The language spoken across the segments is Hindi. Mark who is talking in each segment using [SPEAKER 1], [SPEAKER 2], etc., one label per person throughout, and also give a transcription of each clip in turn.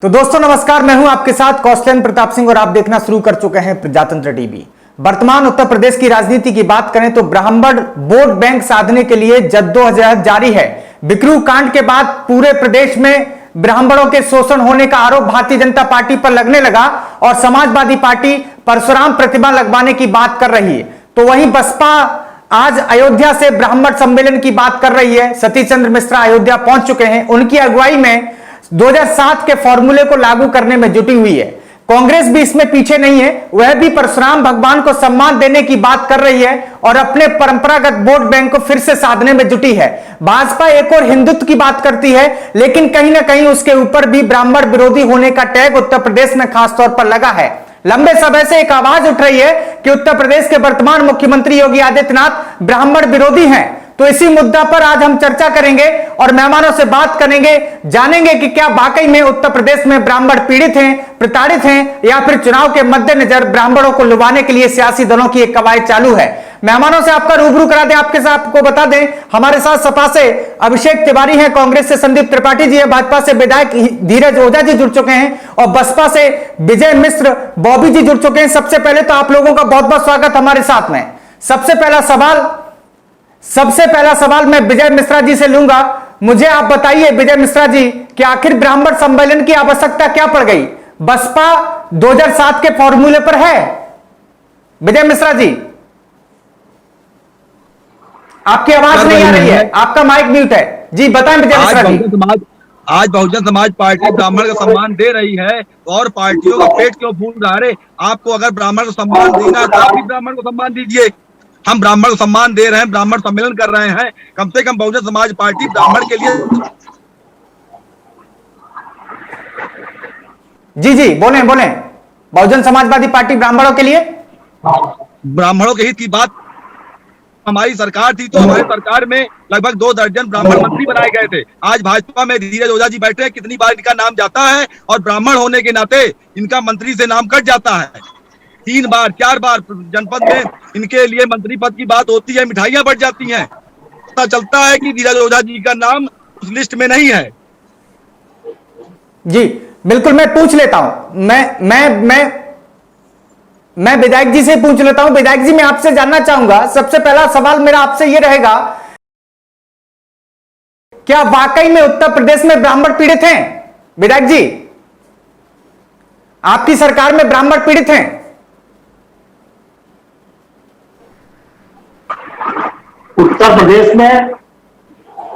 [SPEAKER 1] तो दोस्तों नमस्कार, मैं हूं आपके साथ कौशलेंद्र प्रताप सिंह और आप देखना शुरू कर चुके हैं प्रजातंत्र टीवी। वर्तमान उत्तर प्रदेश की राजनीति की बात करें तो ब्राह्मण वोट बैंक साधने के लिए जद्दोजहद जारी है। बिकरू कांड के बाद पूरे प्रदेश में ब्राह्मणों के शोषण होने का आरोप भारतीय जनता पार्टी पर लगने लगा और समाजवादी पार्टी परशुराम प्रतिमा लगवाने की बात कर रही है। तो वहीं बसपा आज अयोध्या से ब्राह्मण सम्मेलन की बात कर रही है। सतीश चंद्र मिश्रा अयोध्या पहुंच चुके हैं। उनकी अगुवाई में 2007 के फॉर्मूले को लागू करने में जुटी हुई है। कांग्रेस भी इसमें पीछे नहीं है, वह भी परशुराम भगवान को सम्मान देने की बात कर रही है और अपने परंपरागत वोट बैंक को फिर से साधने में जुटी है। भाजपा एक और हिंदुत्व की बात करती है, लेकिन कहीं ना कहीं उसके ऊपर भी ब्राह्मण विरोधी होने का टैग उत्तर प्रदेश में खासतौर पर लगा है। लंबे समय से एक आवाज उठ रही है कि उत्तर प्रदेश के वर्तमान मुख्यमंत्री योगी आदित्यनाथ ब्राह्मण विरोधी हैं। तो इसी मुद्दा पर आज हम चर्चा करेंगे और मेहमानों से बात करेंगे, जानेंगे कि क्या वाकई में उत्तर प्रदेश में ब्राह्मण पीड़ित हैं, प्रताड़ित हैं, या फिर चुनाव के मद्देनजर ब्राह्मणों को लुभाने के लिए सियासी दलों की एक कवायद चालू है। मेहमानों से आपका रूबरू करा दें, आपके साथ आपको बता दें, हमारे साथ सपा से अभिषेक तिवारी हैं, कांग्रेस से संदीप त्रिपाठी जी है, भाजपा से विधायक धीरज ओझा जी जुड़ चुके हैं और बसपा से विजय मिश्र बॉबी जी जुड़ चुके हैं। सबसे पहले तो आप लोगों का बहुत बहुत स्वागत हमारे साथ में। सबसे पहला सवाल मैं विजय मिश्रा जी से लूंगा। मुझे आप बताइए विजय मिश्रा जी कि आखिर ब्राह्मण सम्मेलन की आवश्यकता क्या पड़ गई? बसपा 2007 के फॉर्मूले पर है। विजय मिश्रा जी, आपकी आवाज नहीं आ रही है, आपका माइक म्यूट है जी। बताएं विजय मिश्रा जी।
[SPEAKER 2] आज बहुजन समाज पार्टी ब्राह्मण का सम्मान दे रही है और पार्टियों का पेट क्यों फूल रहा है? आपको अगर ब्राह्मण को सम्मान देना है तो आप भी ब्राह्मण को सम्मान दीजिए। हम ब्राह्मण को सम्मान दे रहे हैं, ब्राह्मण सम्मेलन कर रहे हैं, कम से कम बहुजन समाज पार्टी ब्राह्मण के लिए।
[SPEAKER 1] जी जी बोलें बहुजन समाजवादी पार्टी ब्राह्मणों के लिए,
[SPEAKER 2] ब्राह्मणों के हित की बात। हमारी सरकार थी तो हमारे सरकार में लगभग 2 दर्जन ब्राह्मण मंत्री बनाए गए थे। आज भाजपा में धीरज ओझा जी बैठे हैं, कितनी बार इनका नाम जाता है और ब्राह्मण होने के नाते इनका मंत्री से नाम कट जाता है। 3 बार 4 बार जनपद में इनके लिए मंत्री पद की बात होती है, मिठाइयां बढ़ जाती हैं। पता चलता है कि धीरज ओझा जी का नाम उस लिस्ट में नहीं है।
[SPEAKER 1] जी बिल्कुल, मैं पूछ लेता हूं, मैं विधायक जी से पूछ लेता हूं। विधायक जी, मैं आपसे जानना चाहूंगा, सबसे पहला सवाल मेरा आपसे यह रहेगा, क्या वाकई में उत्तर प्रदेश में ब्राह्मण पीड़ित हैं? विधायक जी, आपकी सरकार में ब्राह्मण पीड़ित हैं?
[SPEAKER 3] उत्तर प्रदेश में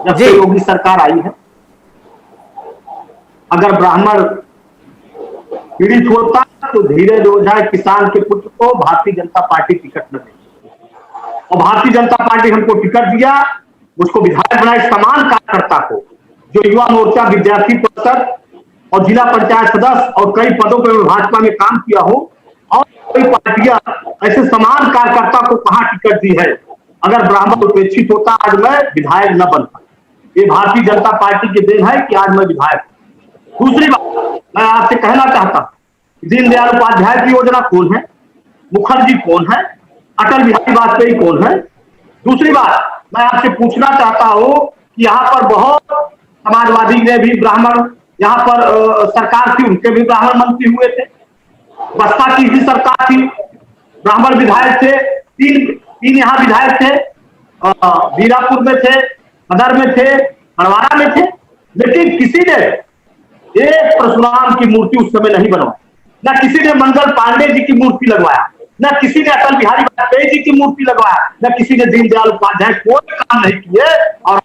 [SPEAKER 3] जब से योगी सरकार आई है, अगर ब्राह्मण पीड़ित होता तो धीरज ओझा किसान के पुत्र को भारतीय जनता पार्टी टिकट न देती और भारतीय जनता पार्टी हमको टिकट दिया, उसको विधायक बनाए, समान कार्यकर्ता को, जो युवा मोर्चा, विद्यार्थी परिषद और जिला पंचायत सदस्य और कई पदों पर भाजपा में काम किया हो और कई पार्टियां ऐसे समान कार्यकर्ता को कहां टिकट दी है? अगर ब्राह्मण उपेक्षित होता आज मैं विधायक न बनता। ये भारतीय जनता पार्टी की देन है कि आज मैं विधायक। दूसरी बात मैं आपसे कहना चाहता हूं, दीनदयाल उपाध्याय की योजना कौन है, मुखर्जी कौन है, अटल बिहारी वाजपेयी कौन है? दूसरी बात मैं आपसे पूछना चाहता हूं कि यहाँ पर बहुत समाजवादी ने भी ब्राह्मण, यहाँ पर सरकार थी, उनके भी ब्राह्मण मंत्री हुए थे। बसपा की भी सरकार थी, ब्राह्मण विधायक थे, तीन यहाँ विधायक थे, बीरापुर में थे, सदर में थे, हरवाड़ा में थे, लेकिन किसी ने एक परशुराम की मूर्ति उस समय नहीं बनवाई, न किसी ने मंगल पांडे जी की मूर्ति लगवाया, न किसी ने अटल बिहारी वाजपेयी जी की मूर्ति लगवाया, न किसी ने दीनदयाल उपाध्याय कोई काम नहीं किए। और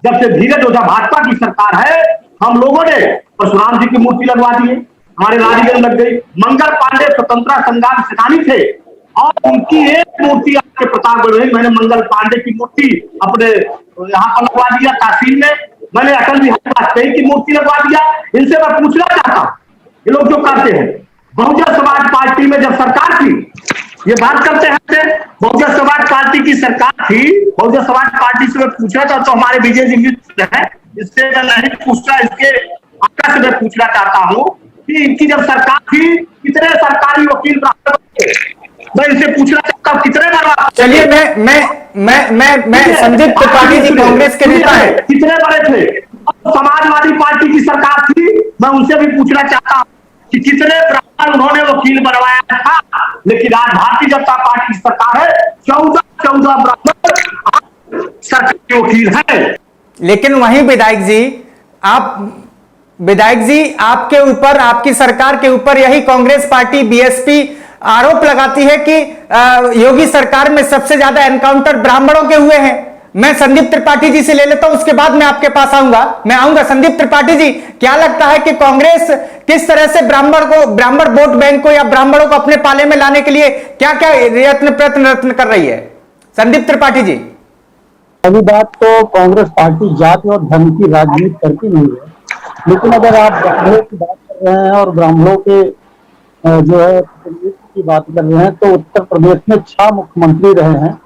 [SPEAKER 3] जब से धीरज ओझा भाजपा की सरकार है, हम लोगों ने परशुराम जी की मूर्ति लगवा दी है, हमारे राजगंज लग गई। मंगल पांडे स्वतंत्रता संग्राम सेनानी थे और उनकी एक मूर्ति आपके प्रतापगढ़ में, मैंने मंगल पांडे की मूर्ति अपने यहाँ पर लगवा दिया तहसील में, मैंने अटल बिहारी वाजपेयी की मूर्ति लगवा दिया। इनसे मैं पूछना चाहता हूँ, ये लोग जो करते हैं, बहुजन समाज पार्टी में जब सरकार थी, ये बात करते हैं, बहुजन समाज पार्टी की सरकार थी, बहुजन समाज पार्टी से मैं पूछना चाहता हूँ, हमारे विजय जी मित्र है, इससे मैं नहीं पूछना, इसके आपका से मैं पूछना चाहता हूँ कि इनकी जब सरकार थी कितने सरकारी वकील ब्राह्मण थे? मैं इनसे पूछना चाहता हूँ कितने बार।
[SPEAKER 1] चलिए मैं संदीप त्रिपाठी जी कांग्रेस के नेता हैं,
[SPEAKER 3] कितने बड़े थे? समाजवादी पार्टी की सरकार थी, मैं उनसे भी पूछना चाहता हूं कि कितने ब्राह्मण उन्होंने वकील बनवाया था, लेकिन आज भारतीय जनता पार्टी की सरकार है, 14 ब्राह्मण सरकार के वकील है।
[SPEAKER 1] लेकिन वहीं विधायक जी आपके ऊपर, आपकी सरकार के ऊपर यही कांग्रेस पार्टी बीएसपी आरोप लगाती है कि योगी सरकार में सबसे ज्यादा एनकाउंटर ब्राह्मणों के हुए हैं। मैं संदीप त्रिपाठी जी से ले लेता हूं, उसके बाद मैं आपके पास आऊंगा। संदीप त्रिपाठी जी, क्या लगता है कि कांग्रेस किस तरह से ब्राह्मण वोट बैंक को या ब्राह्मणों को अपने पाले में लाने के लिए क्या क्या प्रयत्न कर रही है? संदीप त्रिपाठी जी।
[SPEAKER 4] पहली बात तो कांग्रेस पार्टी जाति और धर्म की राजनीति करती नहीं है, लेकिन अगर आप ब्राह्मणों की बात कर रहे हैं और ब्राह्मणों के जो है की बात कर रहे हैं, तो उत्तर प्रदेश में 6 मुख्यमंत्री रहे हैं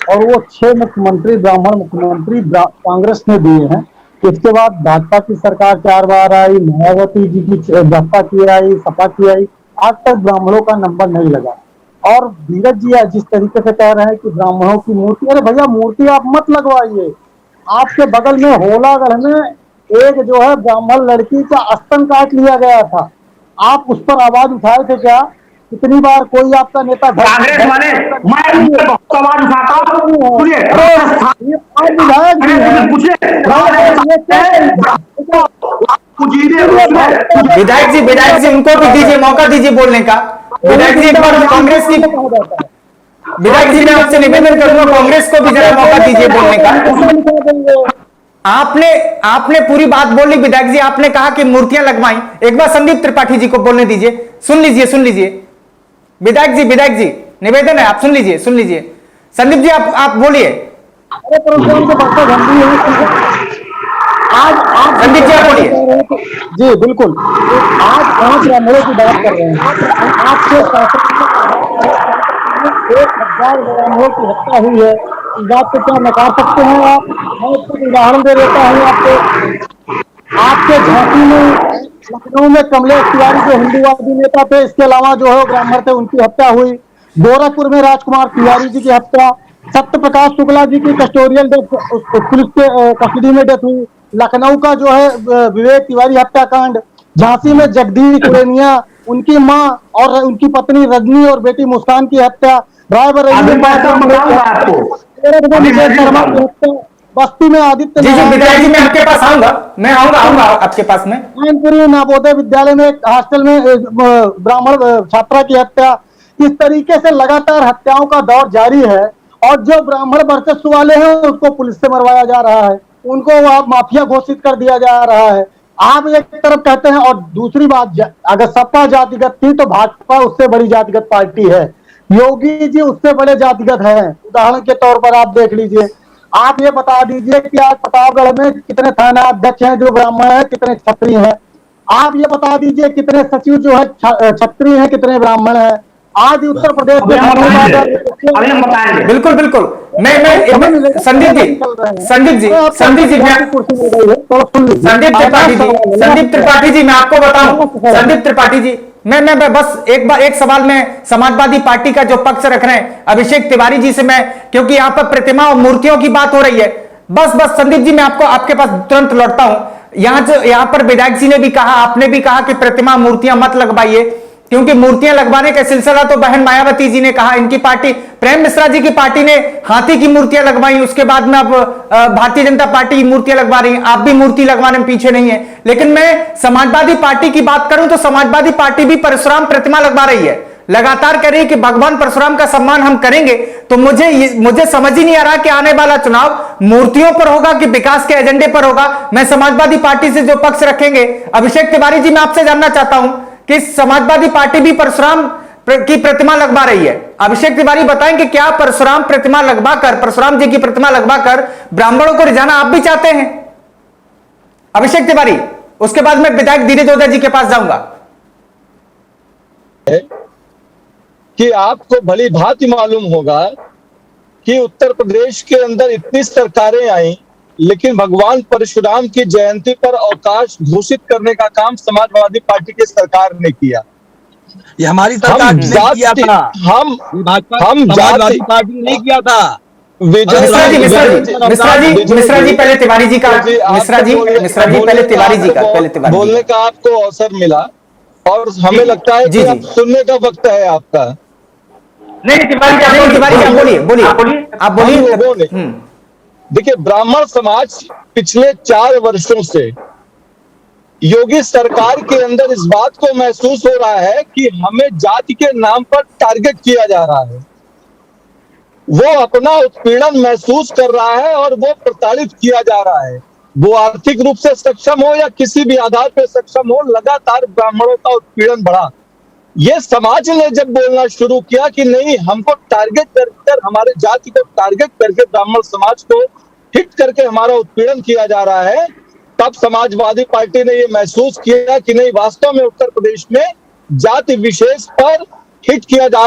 [SPEAKER 4] और वो 6 मुख्यमंत्री ब्राह्मण मुख्यमंत्री कांग्रेस ने दिए हैं। इसके बाद भाजपा की सरकार 4 बार आई, मायावती जी की बसपा की आई, सपा की आई, आज तक ब्राह्मणों का नंबर नहीं लगा। और धीरज जी जिस तरीके से कह रहे हैं कि ब्राह्मणों की मूर्ति, अरे भैया मूर्ति आप मत लगवाइए। आपके बगल में होलागढ़ में एक जो है ब्राह्मण लड़की का स्तन काट लिया गया था, आप उस पर आवाज उठाए थे क्या? कितनी बार कोई आपका नेता
[SPEAKER 3] कांग्रेस वाले, मैं बहुत आवाज उठाता हूं, सुनिए
[SPEAKER 1] विधायक जी उनको भी दीजिए, मौका दीजिए बोलने का। विधायक जी एक बार कांग्रेस की, विधायक जी मैं आपसे निवेदन करूंगा, कांग्रेस को भी जरा मौका दीजिए बोलने का। आपने पूरी बात बोल ली विधायक जी, आपने कहा कि मूर्तियां लगवाई। एक बार संदीप त्रिपाठी जी को बोलने दीजिए, सुन लीजिए विधायक जी निवेदन है, आप सुन लीजिए। संदीप जी आप बोलिए। आज संदीप जी आप बोलिए।
[SPEAKER 4] जी बिल्कुल, आज 5 ब्राह्मणों की बात कर रहे हैं। आपके 1000 ब्राह्मणों की हत्या हुई है, इस बात को क्या नकार सकते हैं आप? मैं इसका उदाहरण दे देता हूँ आपको। आपके झांसी में, लखनऊ में कमलेश तिवारी जो हिंदूवादी नेता थे, इसके अलावा जो है ब्राह्मण थे, उनकी हत्या हुई। गोरखपुर में राजकुमार तिवारी जी की हत्या, सत्य प्रकाश शुक्ला जी की कस्टोडियल डेथ, पुलिस के कस्टडी में डेथ हुई। लखनऊ का जो है विवेक तिवारी हत्याकांड, झांसी में जगदीश कुरेनिया, उनकी मां और उनकी पत्नी रजनी और बेटी मुस्कान की हत्या, रायबरेली में बस्ती में आदित्य
[SPEAKER 1] जी विधायक जी मैं आपके पास मैं आऊंगा आपके पास में।
[SPEAKER 4] मैनपुरी नवोदय विद्यालय में एक हॉस्टल में ब्राह्मण छात्रा की हत्या। इस तरीके से लगातार हत्याओं का दौर जारी है और जो ब्राह्मण वर्चस्व वाले हैं उसको पुलिस से मरवाया जा रहा है, उनको माफिया घोषित कर दिया जा रहा है। आप एक तरफ कहते हैं और दूसरी बात, अगर सपा जातिगत थी तो भाजपा उससे बड़ी जातिगत पार्टी है, योगी जी उससे बड़े जातिगत हैं। उदाहरण के तौर पर आप देख लीजिए, आप ये बता दीजिए कि आज प्रतापगढ़ में कितने थाना अध्यक्ष हैं जो ब्राह्मण हैं, कितने क्षत्रिय हैं? आप ये बता दीजिए कितने सचिव जो है क्षत्रिय हैं, कितने ब्राह्मण हैं? आज उत्तर प्रदेश में
[SPEAKER 1] बिल्कुल मैं संदीप त्रिपाठी जी मैं आपको बताऊं, संदीप त्रिपाठी जी मैं बस एक सवाल में समाजवादी पार्टी का जो पक्ष रख रहे हैं अभिषेक तिवारी जी से, मैं क्योंकि यहाँ पर प्रतिमा और मूर्तियों की बात हो रही है, बस संदीप जी मैं आपके पास तुरंत लौटता हूं। यहाँ पर विधायक जी ने भी कहा, आपने भी कहा कि प्रतिमा मूर्तियां मत लगवाइए, क्योंकि मूर्तियां लगवाने का सिलसिला तो बहन मायावती जी ने कहा, इनकी पार्टी प्रेम मिश्रा जी की पार्टी ने हाथी की मूर्तियां लगवाई, उसके बाद में अब भारतीय जनता पार्टी की मूर्तियां लगवा रही हैं, आप भी मूर्ति लगवाने में पीछे नहीं है। लेकिन मैं समाजवादी पार्टी की बात करूं तो समाजवादी पार्टी भी परशुराम प्रतिमा लगवा रही है, लगातार कह रही है कि भगवान परशुराम का सम्मान हम करेंगे। तो मुझे समझ ही नहीं आ रहा कि आने वाला चुनाव मूर्तियों पर होगा कि विकास के एजेंडे पर होगा। मैं समाजवादी पार्टी से जो पक्ष रखेंगे, अभिषेक तिवारी जी मैं आपसे जानना चाहता हूं कि समाजवादी पार्टी भी परशुराम की प्रतिमा लगवा रही है। अभिषेक तिवारी बताएं कि क्या परशुराम प्रतिमा लगवाकर, परशुराम जी की प्रतिमा लगवाकर ब्राह्मणों को रिझाना आप भी चाहते हैं? अभिषेक तिवारी, उसके बाद मैं विधायक धीरज ओझा जी के पास जाऊंगा।
[SPEAKER 5] कि आपको भली भांति मालूम होगा कि उत्तर प्रदेश के अंदर इतनी सरकारें आई, लेकिन भगवान परशुराम की जयंती पर अवकाश घोषित करने का काम समाजवादी पार्टी की सरकार ने किया।
[SPEAKER 2] ये हमारी सरकार ने किया था,
[SPEAKER 5] हम
[SPEAKER 2] समाजवादी पार्टी नहीं किया था।
[SPEAKER 1] मिश्रा जी पहले तिवारी जी का, मिश्रा जी पहले तिवारी जी का,
[SPEAKER 5] बोलने का आपको अवसर मिला और हमें लगता है कि अब सुनने का वक्त है आपका।
[SPEAKER 3] नहीं तिवारी
[SPEAKER 1] जी आप बोलिए।
[SPEAKER 5] देखिए, ब्राह्मण समाज पिछले 4 वर्षों से योगी सरकार के अंदर इस बात को महसूस हो रहा है कि हमें जाति के नाम पर टारगेट किया जा रहा है। वो अपना उत्पीड़न महसूस कर रहा है और वो प्रताड़ित किया जा रहा है। वो आर्थिक रूप से सक्षम हो या किसी भी आधार पर सक्षम हो, लगातार ब्राह्मणों का उत्पीड़न बढ़ा। ये समाज ने जब बोलना शुरू किया कि नहीं, हमको टारगेट कर हमारे जाति को टारगेट करके ब्राह्मण समाज को हिट करके हमारा उत्पीड़न किया जा रहा है, तब समाजवादी पार्टी ने ये महसूस किया कि नहीं, वास्तव में उत्तर प्रदेश में जाति विशेष पर हिट किया जा